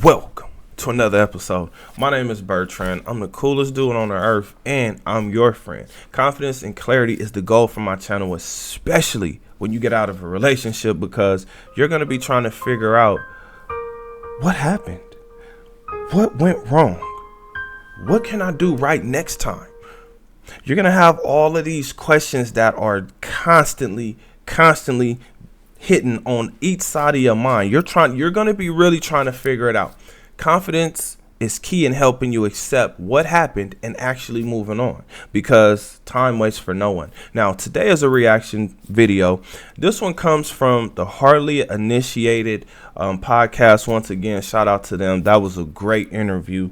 Welcome to another episode. My name is Bertrand. I'm the coolest dude on the earth, and I'm your friend. Confidence and clarity is the goal for my channel, especially when you get out of a relationship, because you're going to be trying to figure out what happened, what went wrong, what can I do right next time. You're going to have all of these questions that are constantly hitting on each side of your mind. You're going to be really trying to figure it out. Confidence is key in helping you accept what happened and actually moving on, because time waits for no one. Now, today is a reaction video. This one comes from the Hardly Initiated podcast. Once again, shout out to them. That was a great interview.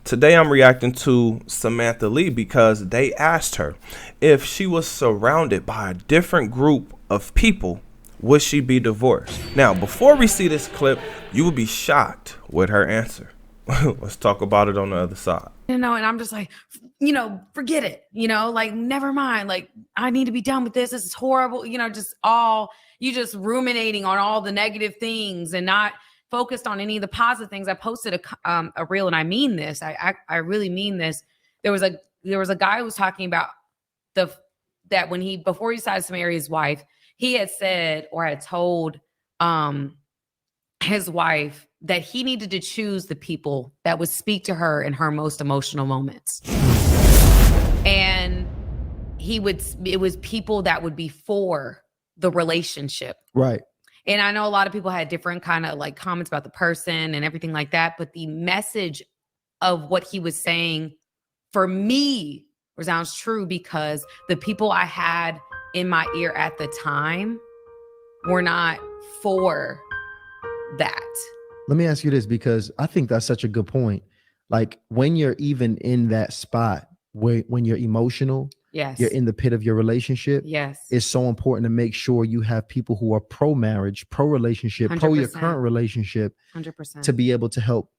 Today I'm reacting to Samantha Lee because they asked her if she was surrounded by a different group of people, would she be divorced? Now, before we see this clip, you will be shocked with her answer. Let's talk about it on the other side. And I'm just like, forget it, like, never mind. Like, I need to be done with this. This is horrible. Just ruminating on all the negative things and not focused on any of the positive things. I posted a reel, and I mean this. I really mean this. There was a guy who was talking about that before he decided to marry his wife, he had said or had told his wife that he needed to choose the people that would speak to her in her most emotional moments. And it was people that would be for the relationship. Right. And I know a lot of people had different kind of like comments about the person and everything like that. But the message of what he was saying for me resounds true, because the people I had in my ear at the time were not for that. Let me ask you this, because I think that's such a good point. Like, when you're even in that spot when you're emotional, yes, you're in the pit of your relationship. Yes, it's so important to make sure you have people who are pro-marriage, pro-relationship, 100%. Pro your current relationship, 100%, to be able to help,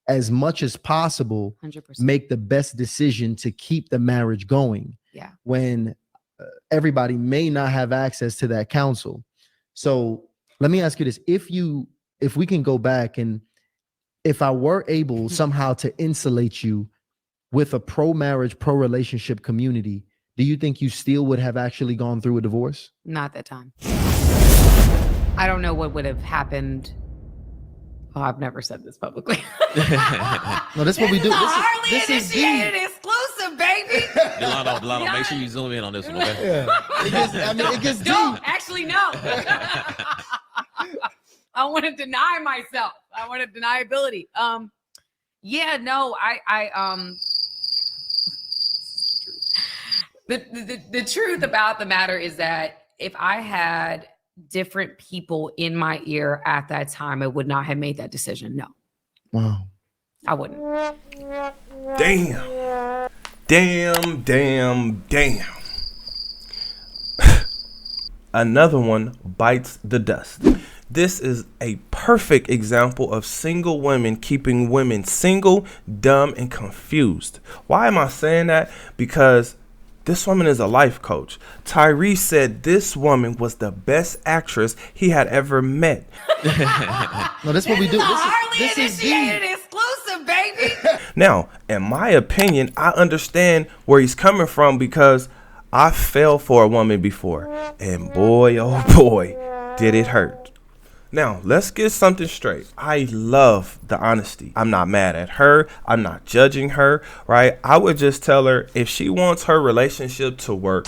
as much as possible, 100%. make the best decision to keep the marriage going. Yeah. When everybody may not have access to that counsel. So let me ask you this. If we can go back, and if I were able somehow to insulate you with a pro-marriage, pro-relationship community, do you think you still would have actually gone through a divorce? Not that time. I don't know what would have happened. Oh, I've never said this publicly. No, this is what we do. This is exclusive, baby. Delano, make sure you zoom in on this one, okay? Yeah. It gets deep. No, actually, no. I want to deny myself. I want to deniability. The truth about the matter is that if I had different people in my ear at that time, I would not have made that decision. No. Wow. I wouldn't. Damn. Another one bites the dust. This is a perfect example of single women keeping women single, dumb, and confused. Why am I saying that? Because this woman is a life coach. Tyrese said this woman was the best actress he had ever met. No, this is what we do. This is exclusive, baby. Now, in my opinion, I understand where he's coming from, because I fell for a woman before, and boy, oh boy, did it hurt. Now, let's get something straight. I love the honesty. I'm not mad at her. I'm not judging her, right? I would just tell her, if she wants her relationship to work,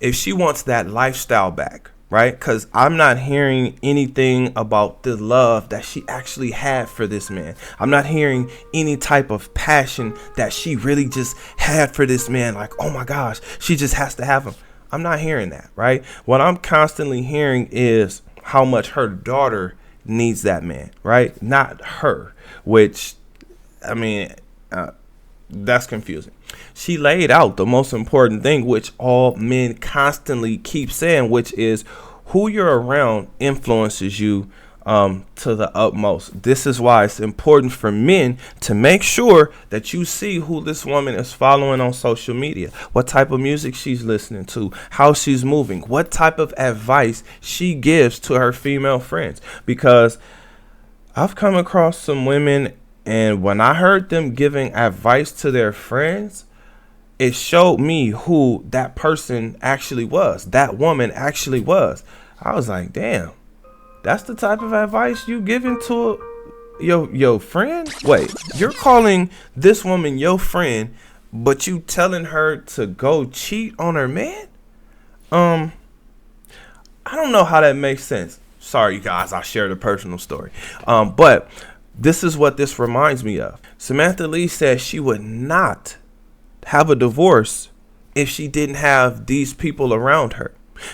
if she wants that lifestyle back, right? Because I'm not hearing anything about the love that she actually had for this man. I'm not hearing any type of passion that she really just had for this man. Like, oh my gosh, she just has to have him. I'm not hearing that, right? What I'm constantly hearing is how much her daughter needs that man, right? Not her, which, I mean, that's confusing. She laid out the most important thing, which all men constantly keep saying, which is who you're around influences you to the utmost. This is why it's important for men to make sure that you see who this woman is following on social media, what type of music she's listening to, how she's moving, what type of advice she gives to her female friends. Because I've come across some women, and when I heard them giving advice to their friends, it showed me who that person actually was. That woman actually was. I was like, damn, that's the type of advice you giving to your friend? Wait, you're calling this woman your friend, but you telling her to go cheat on her man? I don't know how that makes sense. Sorry, you guys, I shared a personal story. But this is what this reminds me of. Samantha Lee said she would not have a divorce if she didn't have these people around her.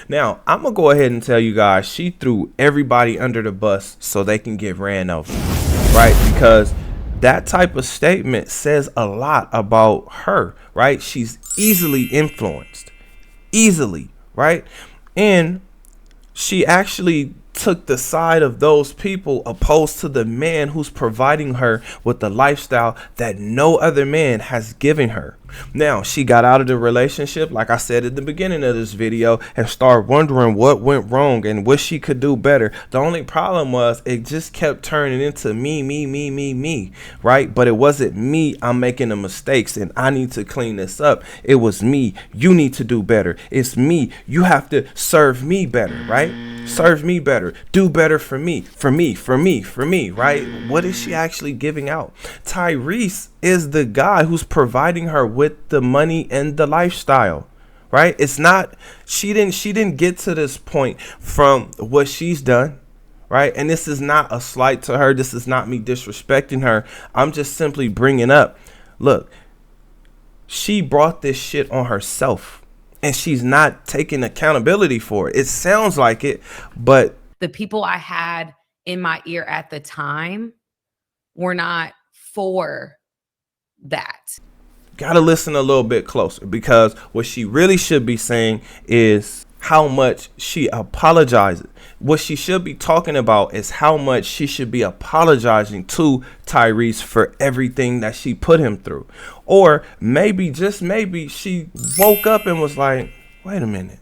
Now, I'm going to go ahead and tell you guys, she threw everybody under the bus so they can get ran over, right? Because that type of statement says a lot about her, right? She's easily influenced, easily, right? And she actually took the side of those people opposed to the man who's providing her with the lifestyle that no other man has given her. Now, she got out of the relationship, like I said at the beginning of this video, and started wondering what went wrong and what she could do better. The only problem was it just kept turning into me, right? But it wasn't me, I'm making the mistakes and I need to clean this up. It was me, you need to do better. It's me, you have to serve me better, right? Serve me better, do better for me, right? What is she actually giving out? Tyrese is the guy who's providing her with the money and the lifestyle, right? It's not, she didn't get to this point from what she's done, right? And this is not a slight to her. This is not me disrespecting her. I'm just simply bringing up, look, she brought this shit on herself. And she's not taking accountability for it. It sounds like it, but the people I had in my ear at the time were not for that. Gotta listen a little bit closer, because what she really should be saying is how much she apologizes. What she should be talking about is how much she should be apologizing to Tyrese for everything that she put him through. Or maybe, just maybe, she woke up and was like, wait a minute.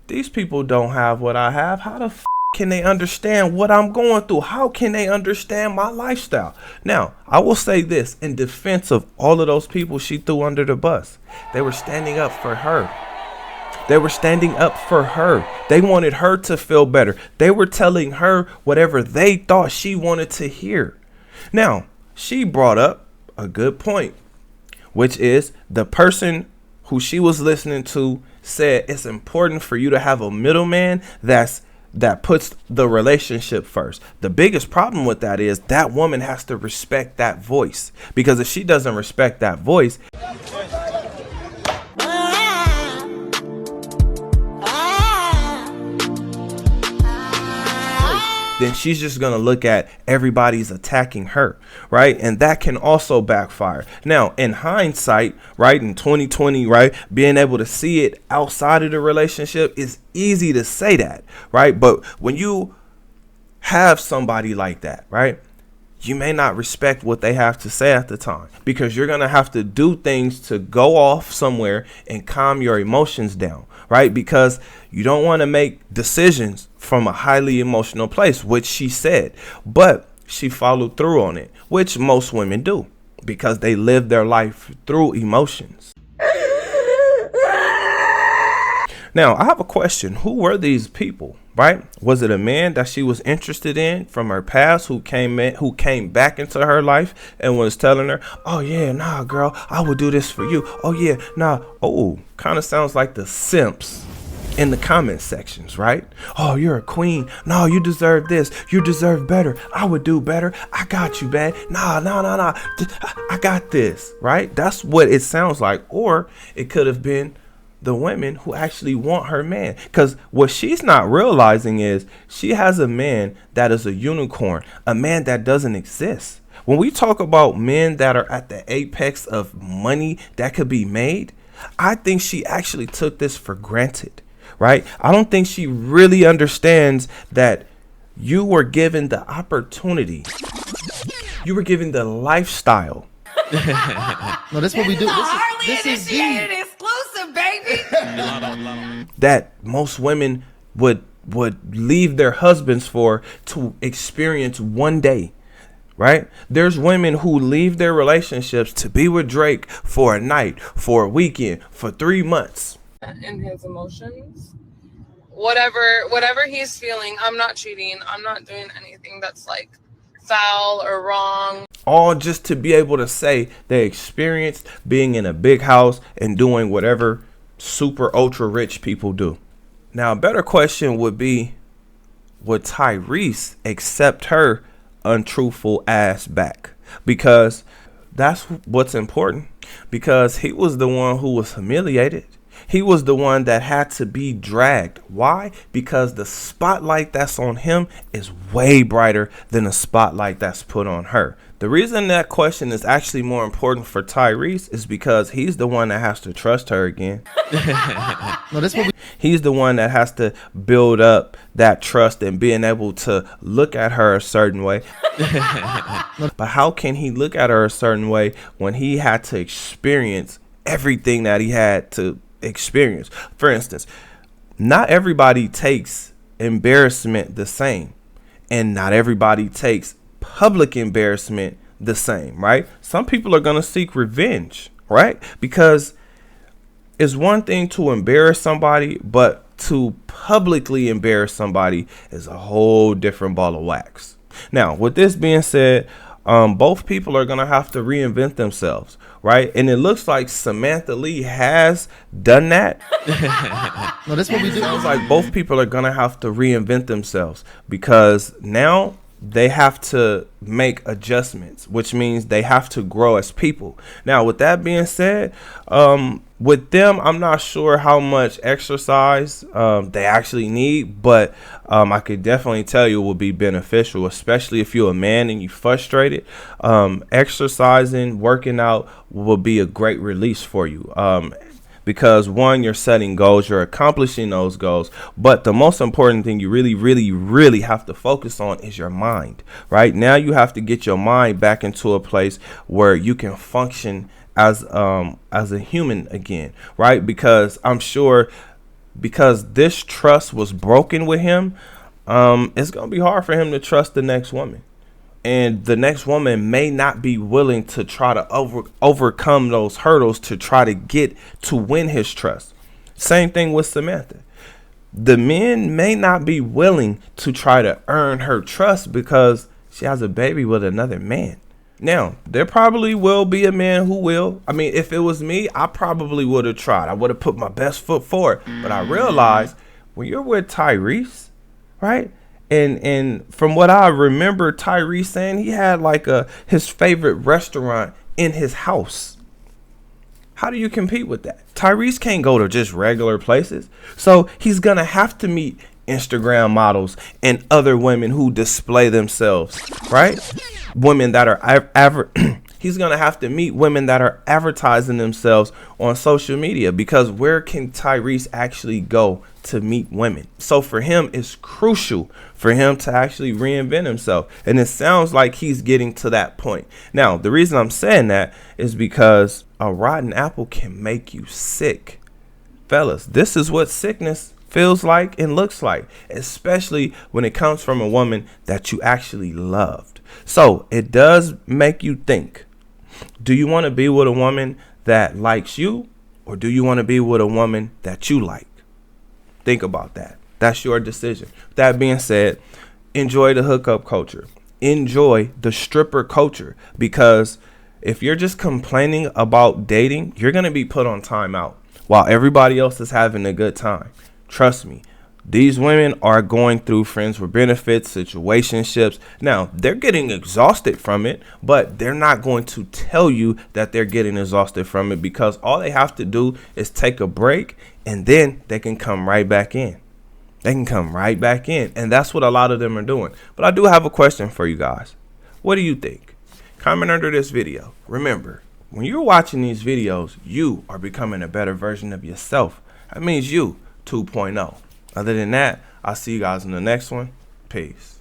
These people don't have what I have. How the f can they understand what I'm going through? How can they understand my lifestyle? Now, I will say this in defense of all of those people she threw under the bus. They were standing up for her. They were standing up for her. They wanted her to feel better. They were telling her whatever they thought she wanted to hear. Now, she brought up a good point, which is the person who she was listening to said it's important for you to have a middleman that puts the relationship first. The biggest problem with that is that woman has to respect that voice, because if she doesn't respect that voice, then she's just going to look at everybody's attacking her, right? And that can also backfire. Now, in hindsight, right, in 2020, right, being able to see it outside of the relationship is easy to say that, right? But when you have somebody like that, right, you may not respect what they have to say at the time, because you're going to have to do things to go off somewhere and calm your emotions down, right? Because you don't want to make decisions from a highly emotional place, which she said, but she followed through on it, which most women do because they live their life through emotions. Now, I have a question. Who were these people, right? Was it a man that she was interested in from her past who came back into her life and was telling her, oh yeah, nah, girl, I would do this for you. Oh yeah, nah. Oh, kind of sounds like the simps in the comment sections, right? Oh, you're a queen. No, you deserve this. You deserve better. I would do better. I got you, man. Nah. I got this, right? That's what it sounds like. Or it could have been the women who actually want her man, because what she's not realizing is she has a man that is a unicorn, a man that doesn't exist. When we talk about men that are at the apex of money that could be made, I think she actually took this for granted, right? I don't think she really understands that you were given the opportunity, you were given the lifestyle. No, that's what we do. This is exclusive, baby. That most women would would leave their husbands for to experience one day, right? There's women who leave their relationships to be with Drake for a night, for a weekend, for 3 months. In his emotions, whatever he's feeling, I'm not cheating. I'm not doing anything that's like foul or wrong. All just to be able to say they experienced being in a big house and doing whatever super ultra rich people do. Now, a better question would be, would Tyrese accept her untruthful ass back? Because that's what's important. Because he was the one who was humiliated. He was the one that had to be dragged. Why? Because the spotlight that's on him is way brighter than the spotlight that's put on her. The reason that question is actually more important for Tyrese is because he's the one that has to trust her again. No, that's what we He's the one that has to build up that trust and being able to look at her a certain way. But how can he look at her a certain way when he had to experience everything that he had to experience? For instance, not everybody takes embarrassment the same, and not everybody takes public embarrassment the same, right? Some people are going to seek revenge, right? Because it's one thing to embarrass somebody, but to publicly embarrass somebody is a whole different ball of wax. Now, with this being said, both people are going to have to reinvent themselves, right? And it looks like Samantha Lee has done that. no, that's what we do. Sounds like both people are going to have to reinvent themselves because now they have to make adjustments, which means they have to grow as people. Now, with that being said, with them, I'm not sure how much exercise they actually need, but I could definitely tell you it will be beneficial, especially if you're a man and you're frustrated. Exercising, working out will be a great release for you. Because one, you're setting goals, you're accomplishing those goals. But the most important thing you really have to focus on is your mind, right? Now you have to get your mind back into a place where you can function as a human again, right? Because I'm sure because this trust was broken with him, it's going to be hard for him to trust the next woman. And the next woman may not be willing to try to overcome those hurdles to try to get to win his trust. Same thing with Samantha. The men may not be willing to try to earn her trust because she has a baby with another man. Now, there probably will be a man who will. I mean, if it was me, I probably would have tried. I would have put my best foot forward. But I realized when you're with Tyrese, right? And from what I remember Tyrese saying, he had like his favorite restaurant in his house. How do you compete with that? Tyrese can't go to just regular places. So he's going to have to meet Instagram models and other women who display themselves, right? Women that are he's going to have to meet women that are advertising themselves on social media, because where can Tyrese actually go to meet women? So for him, it's crucial for him to actually reinvent himself. And it sounds like he's getting to that point. Now, the reason I'm saying that is because a rotten apple can make you sick. Fellas, this is what sickness feels like and looks like, especially when it comes from a woman that you actually loved. So it does make you think, do you want to be with a woman that likes you, or do you want to be with a woman that you like? Think about that. That's your decision. That being said, enjoy the hookup culture. Enjoy the stripper culture, because if you're just complaining about dating, you're going to be put on timeout while everybody else is having a good time. Trust me, these women are going through friends with benefits, situationships. Now, they're getting exhausted from it, but they're not going to tell you that they're getting exhausted from it, because all they have to do is take a break and then they can come right back in. They can come right back in. And that's what a lot of them are doing. But I do have a question for you guys. What do you think? Comment under this video. Remember, when you're watching these videos, you are becoming a better version of yourself. That means you 2.0. Other than that, I'll see you guys in the next one. Peace.